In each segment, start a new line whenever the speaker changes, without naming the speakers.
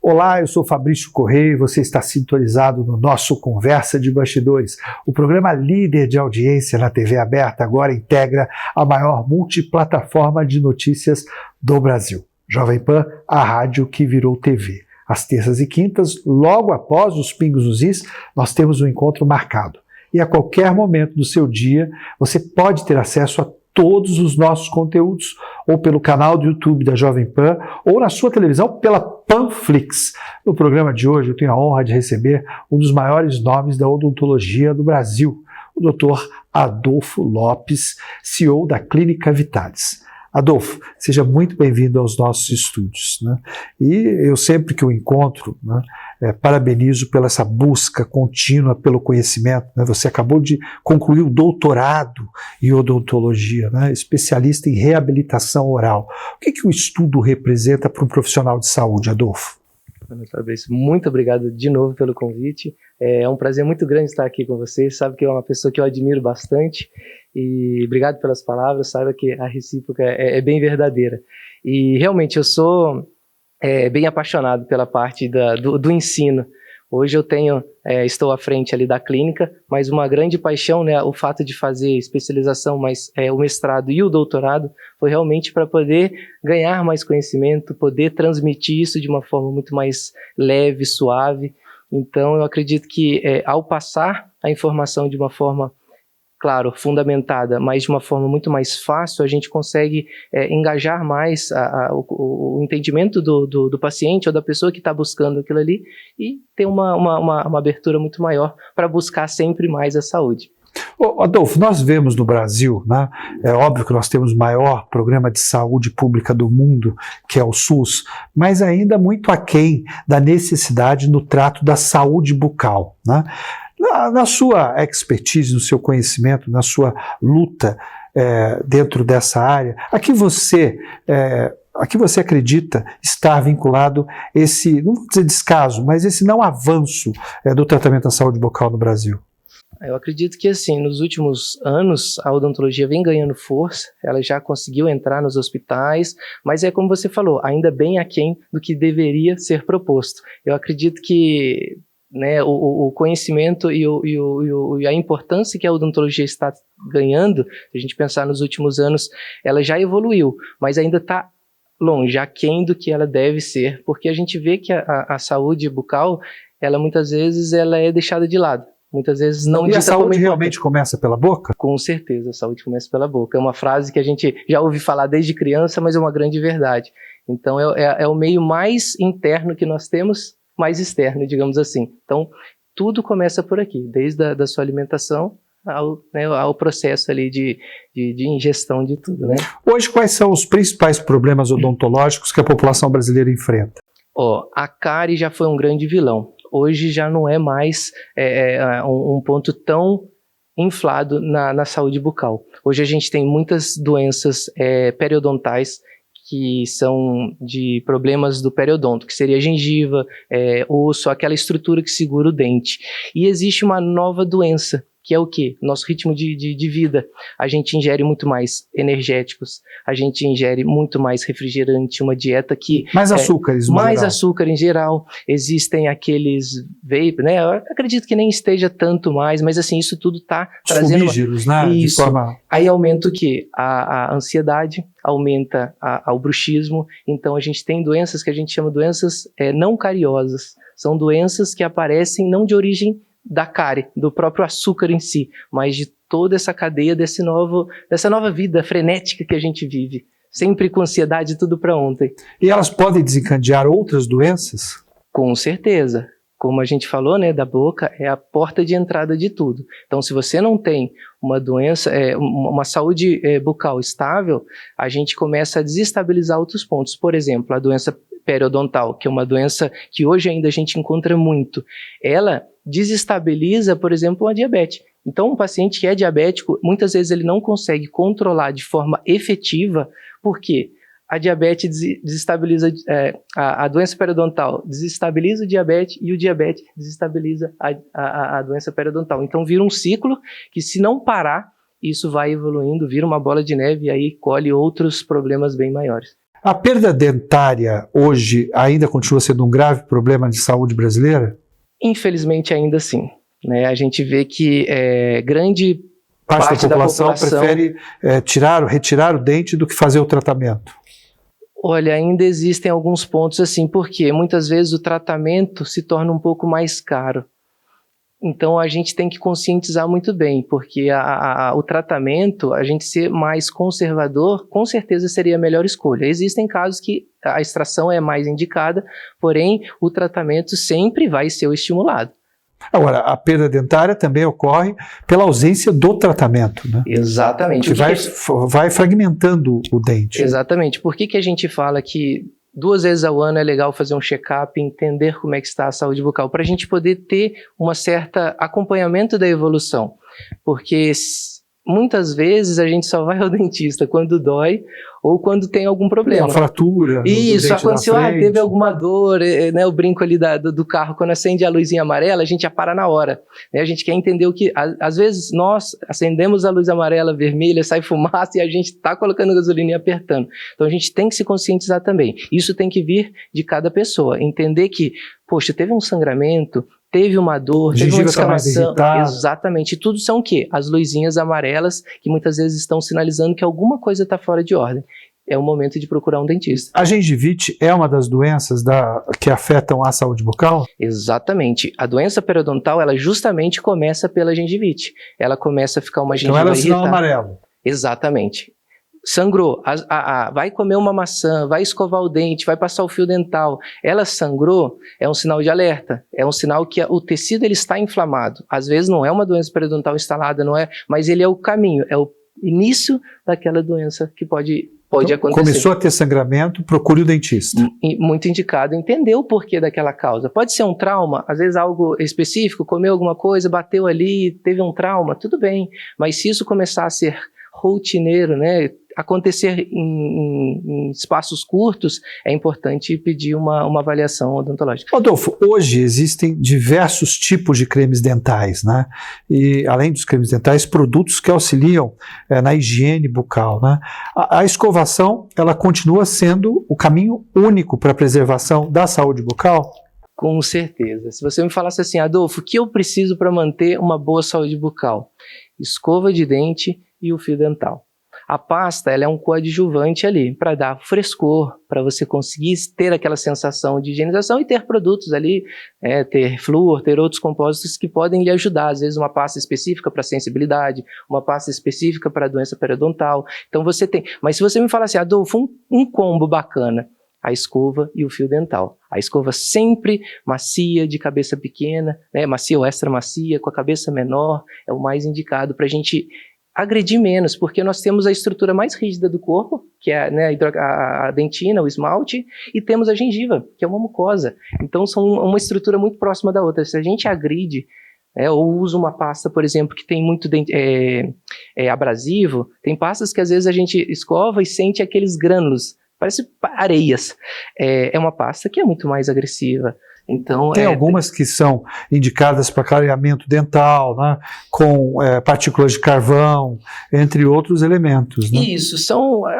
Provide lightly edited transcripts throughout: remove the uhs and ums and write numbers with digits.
Olá, eu sou Fabrício Correia e você está sintonizado no nosso Conversa de Bastidores. O programa líder de audiência na TV aberta agora integra a maior multiplataforma de notícias do Brasil. Jovem Pan, a rádio que virou TV. Às terças e quintas, logo após os Pingos nos Is, nós temos um encontro marcado. E a qualquer momento do seu dia, você pode ter acesso a todos os nossos conteúdos, ou pelo canal do YouTube da Jovem Pan, ou na sua televisão pela Panflix. No programa de hoje eu tenho a honra de receber um dos maiores nomes da odontologia do Brasil, o Dr. Adolfo Lopes, CEO da Clínica Vitalis. Adolfo, seja muito bem-vindo aos nossos estúdios, né? E eu sempre que o encontro, né, parabenizo pela essa busca contínua pelo conhecimento, né? Você acabou de concluir o doutorado em odontologia, né? Especialista em reabilitação oral. O que o estudo representa para um profissional de saúde, Adolfo?
Fabrício, muito obrigado de novo pelo convite. É um prazer muito grande estar aqui com você. Sabe que é uma pessoa que eu admiro bastante. E obrigado pelas palavras. Saiba que a recíproca é bem verdadeira. E realmente eu sou bem apaixonado pela parte do ensino. Hoje eu estou à frente ali da clínica, mas uma grande paixão, né, o fato de fazer especialização, mas o mestrado e o doutorado foi realmente para poder ganhar mais conhecimento, poder transmitir isso de uma forma muito mais leve, suave. Então eu acredito que ao passar a informação de uma forma, claro, fundamentada, mas de uma forma muito mais fácil, a gente consegue engajar mais o entendimento do paciente ou da pessoa que está buscando aquilo ali e ter uma abertura muito maior para buscar sempre mais a saúde.
Adolfo, nós vemos no Brasil, né, é óbvio que nós temos o maior programa de saúde pública do mundo, que é o SUS, mas ainda muito aquém da necessidade no trato da saúde bucal, né? Na sua expertise, no seu conhecimento, na sua luta dentro dessa área, a que você acredita estar vinculado esse, não vou dizer descaso, mas esse não avanço do tratamento da saúde bucal no Brasil?
Eu acredito que, assim, nos últimos anos, a odontologia vem ganhando força, ela já conseguiu entrar nos hospitais, mas é como você falou, ainda bem aquém do que deveria ser proposto. Eu acredito que, né, o conhecimento e a importância que a odontologia está ganhando, se a gente pensar nos últimos anos, ela já evoluiu, mas ainda está longe, aquém do que ela deve ser, porque a gente vê que a saúde bucal, ela muitas vezes ela é deixada de lado. Muitas vezes não.
E a saúde realmente começa pela boca?
Com certeza, a saúde começa pela boca. É uma frase que a gente já ouve falar desde criança, mas é uma grande verdade. Então é o meio mais interno que nós temos, mais externo, digamos assim. Então tudo começa por aqui, desde a sua alimentação ao processo ali de ingestão de tudo, né?
Hoje, quais são os principais problemas odontológicos que a população brasileira enfrenta?
A cárie já foi um grande vilão. Hoje já não é mais um ponto tão inflado na saúde bucal. Hoje a gente tem muitas doenças periodontais que são de problemas do periodonto, que seria a gengiva, osso, aquela estrutura que segura o dente. E existe uma nova doença, que é o quê? Nosso ritmo de vida. A gente ingere muito mais energéticos, a gente ingere muito mais refrigerante, uma dieta que...
Mais açúcares,
mais açúcar em geral. Existem aqueles vape, né? Eu acredito que nem esteja tanto mais, mas assim, isso tudo está trazendo...
Fumígeros, né?
Isso.
De forma...
Aí aumenta o quê? A ansiedade, aumenta o bruxismo. Então a gente tem doenças que a gente chama doenças não cariosas. São doenças que aparecem não de origem da cárie, do próprio açúcar em si, mas de toda essa cadeia dessa nova vida frenética que a gente vive, sempre com ansiedade tudo para ontem.
E elas podem desencadear outras doenças?
Com certeza. Como a gente falou, né, da boca é a porta de entrada de tudo. Então, se você não tem uma doença, uma saúde bucal estável, a gente começa a desestabilizar outros pontos. Por exemplo, a doença periodontal, que é uma doença que hoje ainda a gente encontra muito, ela desestabiliza, por exemplo, a diabetes. Então, um paciente que é diabético, muitas vezes ele não consegue controlar de forma efetiva, porque a diabetes desestabiliza, a doença periodontal desestabiliza o diabetes e o diabetes desestabiliza a doença periodontal. Então, vira um ciclo que, se não parar, isso vai evoluindo, vira uma bola de neve e aí colhe outros problemas bem maiores.
A perda dentária hoje ainda continua sendo um grave problema de saúde brasileira?
Infelizmente ainda sim, né? A gente vê que grande
parte da população prefere retirar o dente do que fazer o tratamento.
Olha, ainda existem alguns pontos assim, porque muitas vezes o tratamento se torna um pouco mais caro. Então a gente tem que conscientizar muito bem, porque o tratamento, a gente ser mais conservador, com certeza seria a melhor escolha. Existem casos que a extração é mais indicada, porém o tratamento sempre vai ser o estimulado.
Agora, a perda dentária também ocorre pela ausência do tratamento, né?
Exatamente.
Que vai fragmentando o dente.
Exatamente. Por que a gente fala que 2 vezes ao ano é legal fazer um check-up, entender como é que está a saúde bucal, para a gente poder ter uma certa acompanhamento da evolução. Porque muitas vezes a gente só vai ao dentista quando dói ou quando tem algum problema.
Uma fratura.
Isso, aconteceu, teve alguma dor, né, o brinco ali do carro, quando acende a luzinha amarela, a gente já para na hora. Né, a gente quer entender o que... Às vezes nós acendemos a luz amarela, vermelha, sai fumaça e a gente está colocando gasolina e apertando. Então a gente tem que se conscientizar também. Isso tem que vir de cada pessoa. Entender que, poxa, teve um sangramento, teve uma dor, teve uma descamação. Exatamente. E tudo são o quê? As luzinhas amarelas que muitas vezes estão sinalizando que alguma coisa está fora de ordem. É o momento de procurar um dentista.
A gengivite é uma das doenças que afetam a saúde bucal?
Exatamente. A doença periodontal, ela justamente começa pela gengivite. Ela começa a ficar uma gengiva
irritada. Então ela é o sinal amarelo.
Exatamente. Sangrou, vai comer uma maçã, vai escovar o dente, vai passar o fio dental, ela sangrou, é um sinal de alerta, é um sinal que o tecido ele está inflamado. Às vezes não é uma doença periodontal instalada, não é, mas ele é o caminho, é o início daquela doença que pode acontecer.
Começou a ter sangramento, procure o dentista.
Muito indicado entender o porquê daquela causa. Pode ser um trauma, às vezes algo específico, comeu alguma coisa, bateu ali, teve um trauma, tudo bem, mas se isso começar a ser rotineiro, né, acontecer em espaços curtos, é importante pedir uma avaliação odontológica.
Adolfo, hoje existem diversos tipos de cremes dentais, né? E além dos cremes dentais, produtos que auxiliam na higiene bucal, né? A escovação, ela continua sendo o caminho único para a preservação da saúde bucal?
Com certeza. Se você me falasse assim, Adolfo, o que eu preciso para manter uma boa saúde bucal? Escova de dente e o fio dental. A pasta, ela é um coadjuvante ali, para dar frescor, para você conseguir ter aquela sensação de higienização e ter produtos ali, ter flúor, ter outros compósitos que podem lhe ajudar. Às vezes uma pasta específica para sensibilidade, uma pasta específica para doença periodontal. Então você tem... Mas se você me falar assim, Adolfo, um combo bacana, a escova e o fio dental. A escova sempre macia, de cabeça pequena, né, macia ou extra macia, com a cabeça menor, é o mais indicado para a gente agredir menos, porque nós temos a estrutura mais rígida do corpo, que é, né, a dentina, o esmalte, e temos a gengiva, que é uma mucosa. Então são uma estrutura muito próxima da outra. Se a gente agride, ou usa uma pasta, por exemplo, que tem muito abrasivo, tem pastas que às vezes a gente escova e sente aqueles grânulos, parece areias. É uma pasta que é muito mais agressiva. Então,
tem algumas que são indicadas para clareamento dental, né, com partículas de carvão, entre outros elementos. Né?
Isso,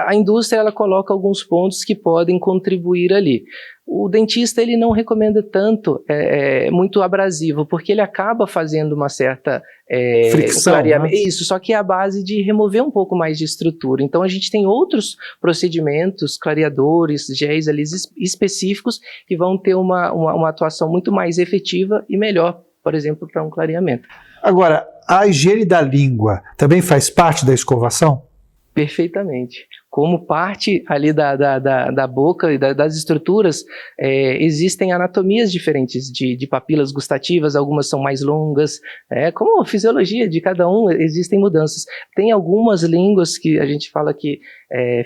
a indústria ela coloca alguns pontos que podem contribuir ali. O dentista ele não recomenda tanto muito abrasivo, porque ele acaba fazendo uma certa
fricção,
clareamento.
Né?
Isso, só que é a base de remover um pouco mais de estrutura. Então a gente tem outros procedimentos, clareadores, géis ali específicos que vão ter uma atuação muito mais efetiva e melhor, por exemplo, para um clareamento.
Agora, a higiene da língua também faz parte da escovação?
Perfeitamente. Como parte ali da boca e das estruturas, existem anatomias diferentes de papilas gustativas, algumas são mais longas, como a fisiologia de cada um, existem mudanças. Tem algumas línguas que a gente fala que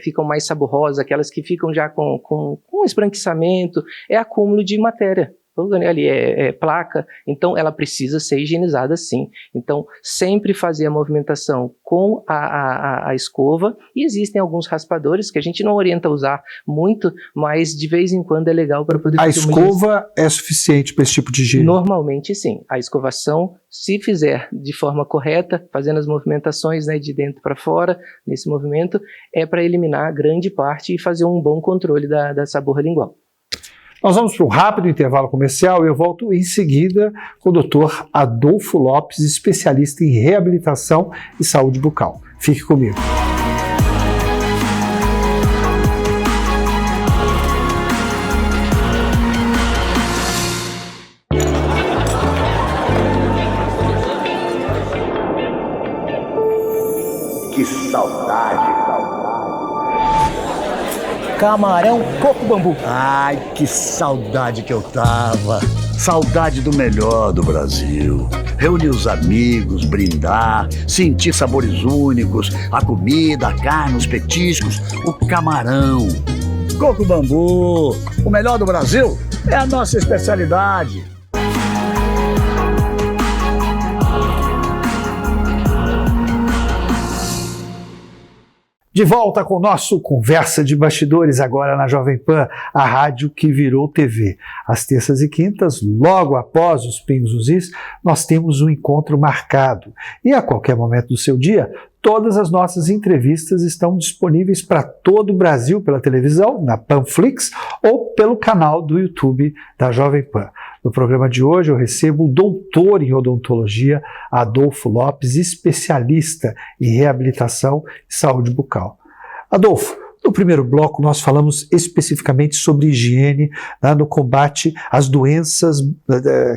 ficam mais saborosas, aquelas que ficam já com esbranquiçamento, é acúmulo de matéria. ali é placa, então ela precisa ser higienizada sim. Então, sempre fazer a movimentação com a escova, e existem alguns raspadores que a gente não orienta a usar muito, mas de vez em quando é legal para poder...
A escova é suficiente para esse tipo de higiene?
Normalmente sim. A escovação, se fizer de forma correta, fazendo as movimentações, né, de dentro para fora, nesse movimento, é para eliminar grande parte e fazer um bom controle da saburra lingual.
Nós vamos para um rápido intervalo comercial e eu volto em seguida com o Dr. Adolfo Lopes, especialista em reabilitação e saúde bucal. Fique comigo.
Que saudade!
Camarão coco bambu.
Ai, que saudade que eu tava. Saudade do melhor do Brasil. Reunir os amigos, brindar, sentir sabores únicos, a comida, a carne, os petiscos, o camarão. Coco bambu, o melhor do Brasil é a nossa especialidade.
De volta com o nosso Conversa de Bastidores, agora na Jovem Pan, a rádio que virou TV. Às terças e quintas, logo após os Pingos nos Is, nós temos um encontro marcado. E a qualquer momento do seu dia, todas as nossas entrevistas estão disponíveis para todo o Brasil pela televisão, na Panflix, ou pelo canal do YouTube da Jovem Pan. No programa de hoje eu recebo o doutor em odontologia, Adolfo Lopes, especialista em reabilitação e saúde bucal. Adolfo, no primeiro bloco nós falamos especificamente sobre higiene, né, no combate às doenças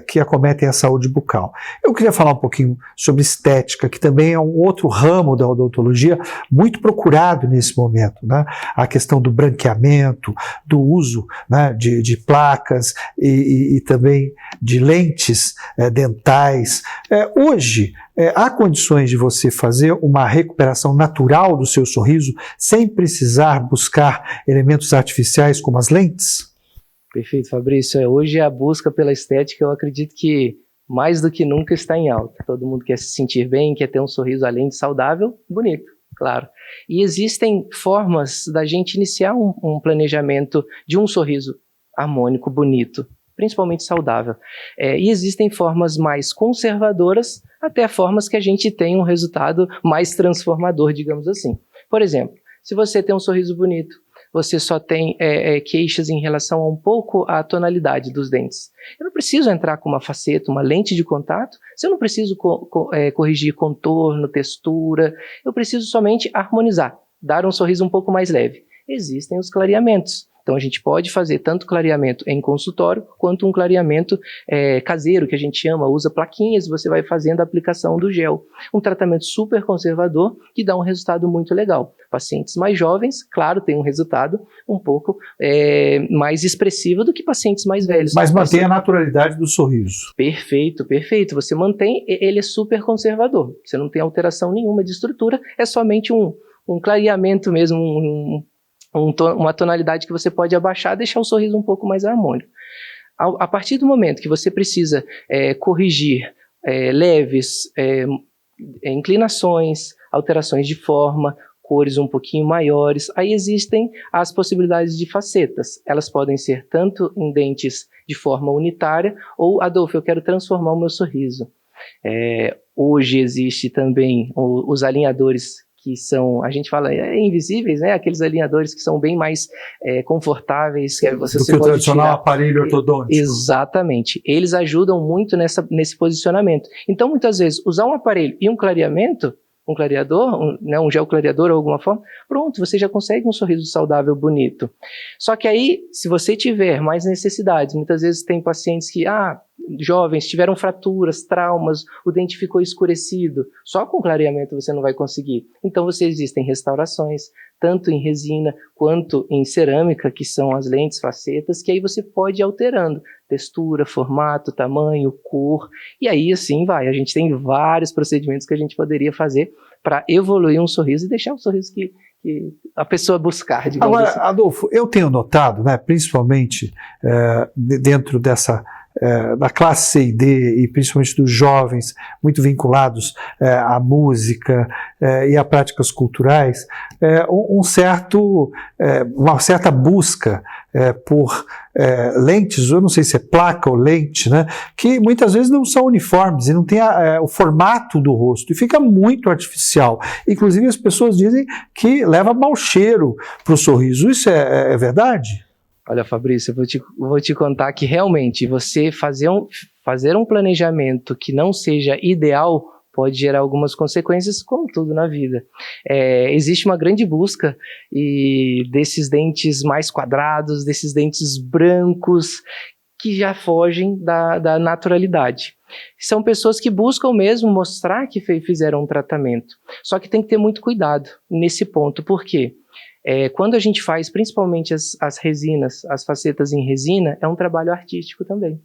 que acometem a saúde bucal. Eu queria falar um pouquinho sobre estética, que também é um outro ramo da odontologia muito procurado nesse momento, né? A questão do branqueamento, do uso, né, de placas e também de lentes dentais. Hoje, há condições de você fazer uma recuperação natural do seu sorriso sem precisar buscar elementos artificiais como as lentes?
Perfeito, Fabrício. Hoje a busca pela estética, eu acredito que mais do que nunca está em alta. Todo mundo quer se sentir bem, quer ter um sorriso além de saudável, bonito, claro. E existem formas da gente iniciar um planejamento de um sorriso harmônico, bonito, principalmente saudável. E existem formas mais conservadoras, até formas que a gente tem um resultado mais transformador, digamos assim. Por exemplo, se você tem um sorriso bonito, você só tem queixas em relação a um pouco à tonalidade dos dentes. Eu não preciso entrar com uma faceta, uma lente de contato, se eu não preciso corrigir contorno, textura, eu preciso somente harmonizar, dar um sorriso um pouco mais leve. Existem os clareamentos. Então a gente pode fazer tanto clareamento em consultório, quanto um clareamento caseiro, que a gente chama, usa plaquinhas, você vai fazendo a aplicação do gel. Um tratamento super conservador, que dá um resultado muito legal. Pacientes mais jovens, claro, tem um resultado um pouco mais expressivo do que pacientes mais velhos.
Mas mantém a naturalidade do sorriso.
Perfeito, perfeito. Você mantém, ele é super conservador. Você não tem alteração nenhuma de estrutura, é somente um clareamento mesmo, uma tonalidade que você pode abaixar e deixar o sorriso um pouco mais harmônico. A partir do momento que você precisa corrigir leves inclinações, alterações de forma, cores um pouquinho maiores, aí existem as possibilidades de facetas. Elas podem ser tanto em dentes de forma unitária, ou, Adolfo, eu quero transformar o meu sorriso. Hoje existe também os alinhadores que são, a gente fala, invisíveis, né? Aqueles alinhadores que são bem mais confortáveis. Que você
do que o tradicional aparelho ortodôntico.
Exatamente. Eles ajudam muito nesse posicionamento. Então, muitas vezes, usar um aparelho e um clareamento, um clareador, um gel clareador ou alguma forma, pronto, você já consegue um sorriso saudável, bonito. Só que aí, se você tiver mais necessidades, muitas vezes tem pacientes que, jovens, tiveram fraturas, traumas, o dente ficou escurecido, só com clareamento você não vai conseguir. Então, existem restaurações, tanto em resina quanto em cerâmica, que são as lentes facetas, que aí você pode ir alterando textura, formato, tamanho, cor, e aí assim vai. A gente tem vários procedimentos que a gente poderia fazer para evoluir um sorriso e deixar um sorriso que a pessoa buscar, digamos
assim.
Agora,
Adolfo, eu tenho notado, né, principalmente dentro dessa da classe C e D, e principalmente dos jovens, muito vinculados à música e a práticas culturais, uma certa busca por lentes, eu não sei se é placa ou lente, né, que muitas vezes não são uniformes e não tem o formato do rosto, e fica muito artificial. Inclusive as pessoas dizem que leva mau cheiro para o sorriso. Isso é verdade?
Olha, Fabrício, eu vou te contar que realmente você fazer um planejamento que não seja ideal pode gerar algumas consequências, como tudo na vida. Existe uma grande busca desses dentes mais quadrados, desses dentes brancos, que já fogem da naturalidade. São pessoas que buscam mesmo mostrar que fizeram um tratamento. Só que tem que ter muito cuidado nesse ponto. Por quê? Quando a gente faz, principalmente as resinas, as facetas em resina, é um trabalho artístico também.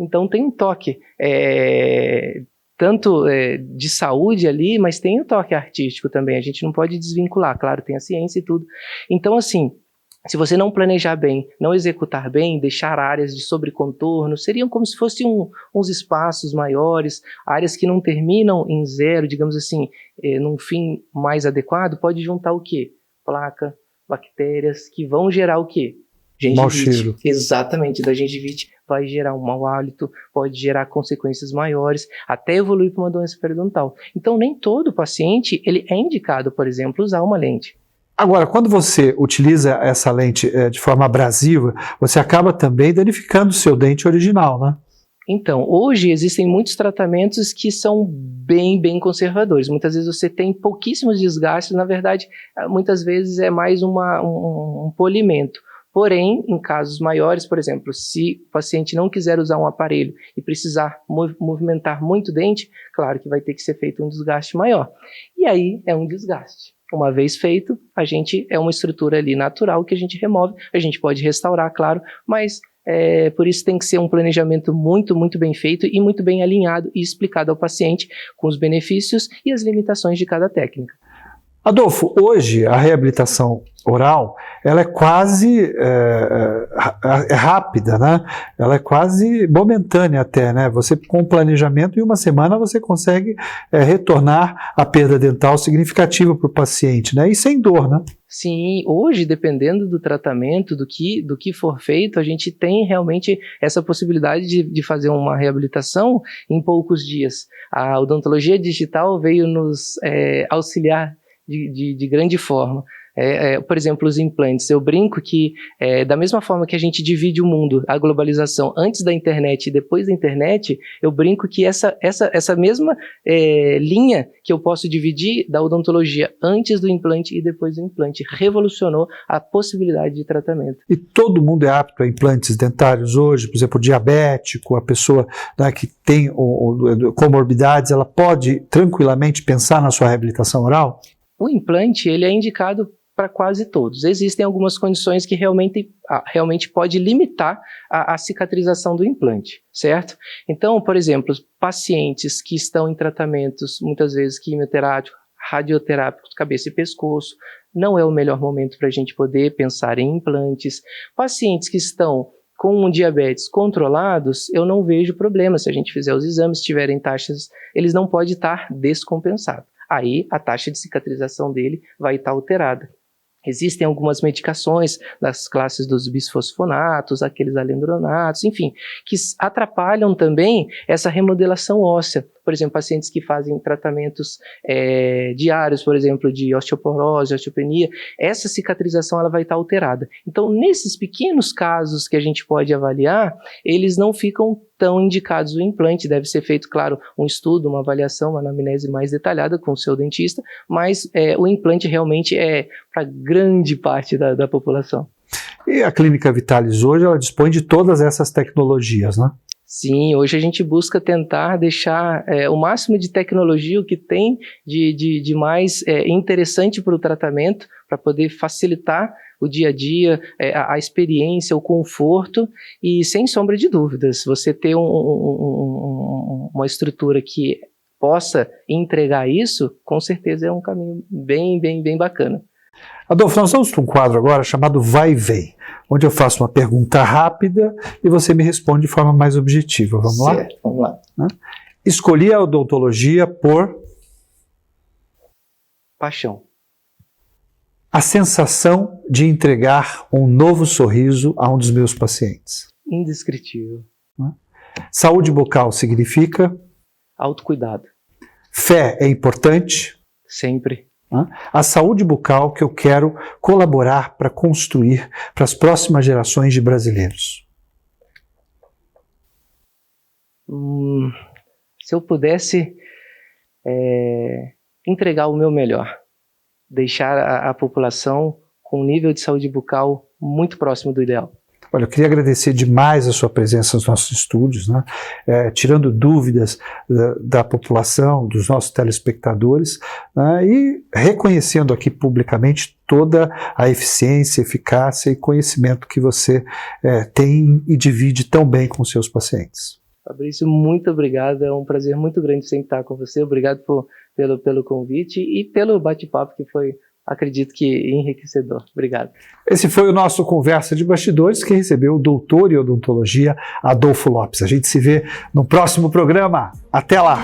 Então tem um toque, tanto de saúde ali, mas tem o toque artístico também. A gente não pode desvincular, claro, tem a ciência e tudo. Então, assim, se você não planejar bem, não executar bem, deixar áreas de sobrecontorno, seriam como se fossem uns espaços maiores, áreas que não terminam em zero, digamos assim, num fim mais adequado, pode juntar o quê? Placa, bactérias, que vão gerar o quê? Gengivite.
Mau cheiro.
Exatamente, da gengivite vai gerar um mau hálito, pode gerar consequências maiores, até evoluir para uma doença periodontal. Então, nem todo paciente ele é indicado, por exemplo, usar uma lente.
Agora, quando você utiliza essa lente de forma abrasiva, você acaba também danificando o seu dente original, né?
Então, hoje existem muitos tratamentos que são bem conservadores. Muitas vezes você tem pouquíssimos desgastes, na verdade, muitas vezes é mais um polimento. Porém, em casos maiores, por exemplo, se o paciente não quiser usar um aparelho e precisar movimentar muito o dente, claro que vai ter que ser feito um desgaste maior. E aí é um desgaste. Uma vez feito, a gente é uma estrutura ali natural que a gente remove, a gente pode restaurar, claro, mas por isso tem que ser um planejamento muito bem feito e muito bem alinhado e explicado ao paciente com os benefícios e as limitações de cada técnica.
Adolfo, hoje a reabilitação oral, ela é quase rápida, né? Ela é quase momentânea até, né? Você, com planejamento, em uma semana você consegue retornar a perda dental significativa para o paciente, né? E sem dor, né?
Sim, hoje, dependendo do tratamento, do que for feito, a gente tem realmente essa possibilidade de fazer uma reabilitação em poucos dias. A odontologia digital veio nos auxiliar de grande forma. Por exemplo, os implantes. Eu brinco que, da mesma forma que a gente divide o mundo, a globalização, antes da internet e depois da internet, eu brinco que essa mesma linha que eu posso dividir da odontologia antes do implante e depois do implante revolucionou a possibilidade de tratamento.
E todo mundo é apto a implantes dentários hoje? Por exemplo, o diabético, a pessoa, né, que tem comorbidades, ela pode tranquilamente pensar na sua reabilitação oral?
O implante ele é indicado para quase todos. Existem algumas condições que realmente pode limitar a cicatrização do implante, certo? Então, por exemplo, pacientes que estão em tratamentos, muitas vezes quimioterápicos, radioterápicos, cabeça e pescoço, não é o melhor momento para a gente poder pensar em implantes. Pacientes que estão com diabetes controlados, eu não vejo problema. Se a gente fizer os exames, tiverem taxas, eles não podem estar descompensados. Aí a taxa de cicatrização dele vai estar alterada. Existem algumas medicações das classes dos bisfosfonatos, aqueles alendronatos, enfim, que atrapalham também essa remodelação óssea. Por exemplo, pacientes que fazem tratamentos diários, por exemplo, de osteoporose, osteopenia, essa cicatrização ela vai estar alterada. Então, nesses pequenos casos que a gente pode avaliar, eles não ficam tão indicados o implante. Deve ser feito, claro, um estudo, uma avaliação, uma anamnese mais detalhada com o seu dentista, mas o implante realmente é para grande parte da população.
E a Clínica Vitalis hoje, ela dispõe de todas essas tecnologias, né?
Sim, hoje a gente busca tentar deixar o máximo de tecnologia, o que tem de mais interessante para o tratamento, para poder facilitar o dia a dia, a experiência, o conforto, e sem sombra de dúvidas, você ter uma estrutura que possa entregar isso, com certeza é um caminho bem bacana.
Adolfo, nós vamos para um quadro agora chamado Vai e Vem, onde eu faço uma pergunta rápida e você me responde de forma mais objetiva. Vamos lá?
Certo, vamos lá.
Escolhi a odontologia por...
Paixão.
A sensação de entregar um novo sorriso a um dos meus pacientes.
Indescritível.
Saúde bucal significa...
Autocuidado.
Fé é importante?
Sempre.
A saúde bucal que eu quero colaborar para construir para as próximas gerações de brasileiros.
Se eu pudesse entregar o meu melhor, deixar a população com um nível de saúde bucal muito próximo do ideal.
Olha, eu queria agradecer demais a sua presença nos nossos estúdios, né? Tirando dúvidas da população, dos nossos telespectadores, né? E reconhecendo aqui publicamente toda a eficiência, eficácia e conhecimento que você tem e divide tão bem com seus pacientes.
Fabrício, muito obrigado, é um prazer muito grande sempre estar com você, obrigado pelo convite e pelo bate-papo que foi, acredito que enriquecedor. Obrigado.
Esse foi o nosso Conversa de Bastidores, que recebeu o doutor em odontologia Adolfo Lopes. A gente se vê no próximo programa. Até lá!